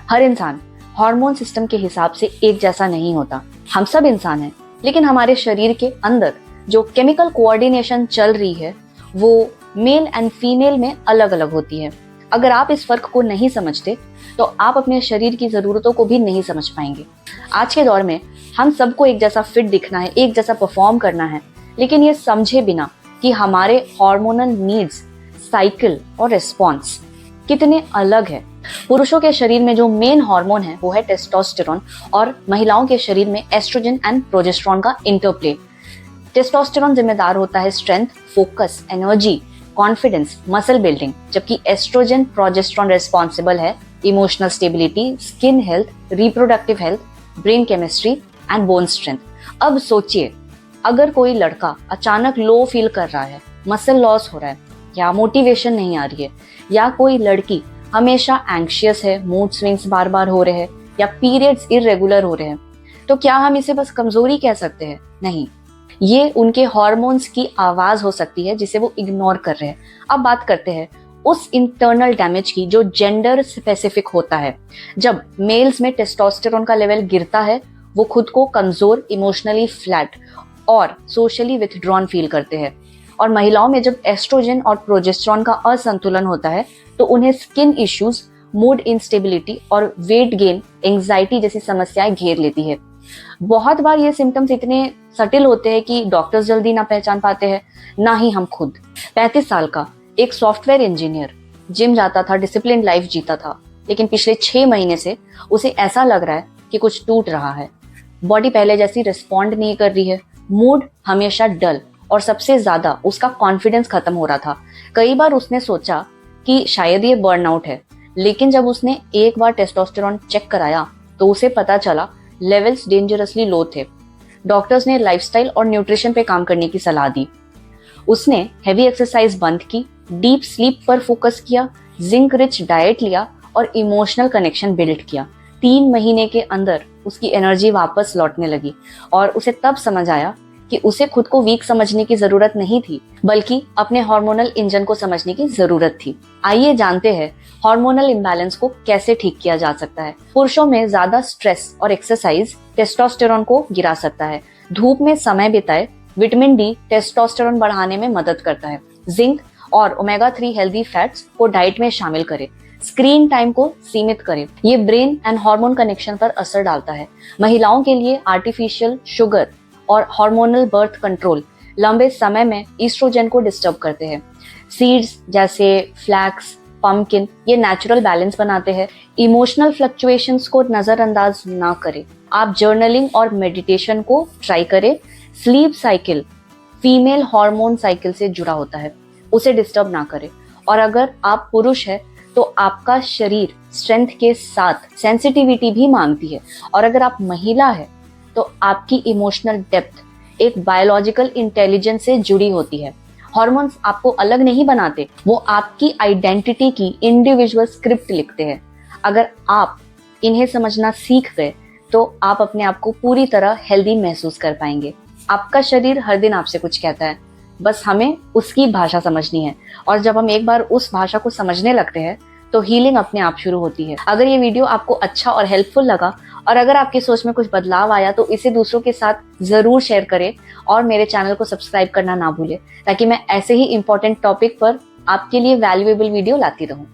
हर इंसान hormone system के हिसाब से एक जैसा नहीं होता। हम सब इंसान हैं, लेकिन हमारे शरीर के अंदर जो केमिकल कोऑर्डिनेशन चल रही है वो मेल एंड फीमेल में अलग अलग होती है। अगर आप इस फर्क को नहीं समझते तो आप अपने शरीर की जरूरतों को भी नहीं समझ पाएंगे। आज के दौर में हम सबको एक जैसा फिट दिखना है, एक जैसा परफॉर्म करना है, लेकिन ये समझे बिना कि हमारे हार्मोनल नीड्स, साइकिल और रिस्पॉन्स कितने अलग है। पुरुषों के शरीर में जो मेन हार्मोन है वो है टेस्टोस्टेरोन और महिलाओं के शरीर में एस्ट्रोजन एंड प्रोजेस्टेरोन का इंटरप्ले। टेस्टोस्टेरोन जिम्मेदार होता है strength, focus, energy, confidence, muscle building, जबकि एस्ट्रोजन प्रोजेस्टेरोन रिस्पॉन्सिबल है emotional stability, skin health, reproductive health, brain chemistry and bone strength. अब सोचिए, अगर कोई लड़का अचानक लो फील कर रहा है, मसल लॉस हो रहा है या मोटिवेशन नहीं आ रही है, या कोई लड़की हमेशा एंग्शियस है, मूड स्विंग्स बार बार हो रहे हैं या पीरियड्स इरेगुलर हो रहे हैं, तो क्या हम इसे बस कमजोरी कह सकते हैं? नहीं, ये उनके हार्मोन्स की आवाज हो सकती है जिसे वो इग्नोर कर रहे हैं। अब बात करते हैं उस इंटरनल डैमेज की जो जेंडर स्पेसिफिक होता है। जब मेल्स में टेस्टोस्टेरोन का लेवल गिरता है, वो खुद को कमजोर, इमोशनली फ्लैट और सोशली विथड्रॉन फील करते हैं। और महिलाओं में जब एस्ट्रोजन और प्रोजेस्टेरोन का असंतुलन होता है तो उन्हें स्किन इश्यूज, मूड इंस्टेबिलिटी और वेट गेन, एंजाइटी जैसी समस्याएं घेर लेती है। बहुत बार ये सिम्टम्स इतने सटिल होते हैं कि डॉक्टर्स जल्दी ना पहचान पाते हैं, ना ही हम खुद। 35 साल का एक सॉफ्टवेयर इंजीनियर जिम जाता था, डिसिप्लिन लाइफ जीता था, लेकिन पिछले 6 महीने से उसे ऐसा लग रहा है कि कुछ टूट रहा है। बॉडी पहले जैसी रिस्पॉन्ड नहीं कर रही है, मूड हमेशा डल और सबसे ज्यादा उसका कॉन्फिडेंस खत्म हो रहा था। कई बार उसने सोचा कि शायद ये बर्नआउट है, लेकिन जब उसने एक बार टेस्टोस्टेरोन चेक कराया तो उसे पता चला लेवल्स डेंजरसली लो थे। डॉक्टर्स ने लाइफस्टाइल और न्यूट्रिशन पे काम करने की सलाह दी। उसने हेवी एक्सरसाइज बंद की, डीप स्लीप पर फोकस किया, जिंक रिच डाइट लिया और इमोशनल कनेक्शन बिल्ड किया। 3 महीने के अंदर उसकी एनर्जी वापस लौटने लगी और उसे तब समझ आया कि उसे खुद को वीक समझने की जरूरत नहीं थी, बल्कि अपने हार्मोनल इंजन को समझने की जरूरत थी। आइए जानते हैं हार्मोनल इम्बैलेंस को कैसे ठीक किया जा सकता है। पुरुषों में ज्यादा स्ट्रेस और एक्सरसाइज टेस्टोस्टेरोन को गिरा सकता है। धूप में समय बिताए, विटामिन डी टेस्टोस्टेरोन बढ़ाने में मदद करता है। जिंक और ओमेगा 3 हेल्दी फैट्स को डाइट में शामिल करें। स्क्रीन टाइम को सीमित करें, ये ब्रेन एंड हार्मोन कनेक्शन पर असर डालता है। महिलाओं के लिए आर्टिफिशियल शुगर और हार्मोनल बर्थ कंट्रोल लंबे समय में ईस्ट्रोजन को डिस्टर्ब करते हैं। सीड्स जैसे फ्लैक्स, पंपकिन ये नेचुरल बैलेंस बनाते हैं। इमोशनल फ्लक्चुएशंस को नजरअंदाज ना करें। आप जर्नलिंग और मेडिटेशन को ट्राई करें। Sleep cycle female hormone cycle से जुड़ा होता है, उसे डिस्टर्ब ना करें। और अगर आप पुरुष है तो आपका शरीर स्ट्रेंथ के साथ सेंसिटिविटी भी मांगती है, और अगर आप महिला है तो आपकी इमोशनल डेप्थ एक बायोलॉजिकल इंटेलिजेंस से जुड़ी होती है। हॉर्मोन्स आपको अलग नहीं बनाते, वो आपकी आइडेंटिटी की इंडिविजुअल स्क्रिप्ट लिखते हैं। अगर आप इन्हें समझना सीख गए तो आप अपने आप को पूरी तरह हेल्दी महसूस कर पाएंगे। आपका शरीर हर दिन आपसे कुछ कहता है, बस हमें उसकी भाषा समझनी है। और जब हम एक बार उस भाषा को समझने लगते हैं तो हीलिंग अपने आप शुरू होती है। अगर ये वीडियो आपको अच्छा और हेल्पफुल लगा और अगर आपकी सोच में कुछ बदलाव आया तो इसे दूसरों के साथ जरूर शेयर करें और मेरे चैनल को सब्सक्राइब करना ना भूलें, ताकि मैं ऐसे ही इंपॉर्टेंट टॉपिक पर आपके लिए वैल्यूएबल वीडियो लाती रहूं।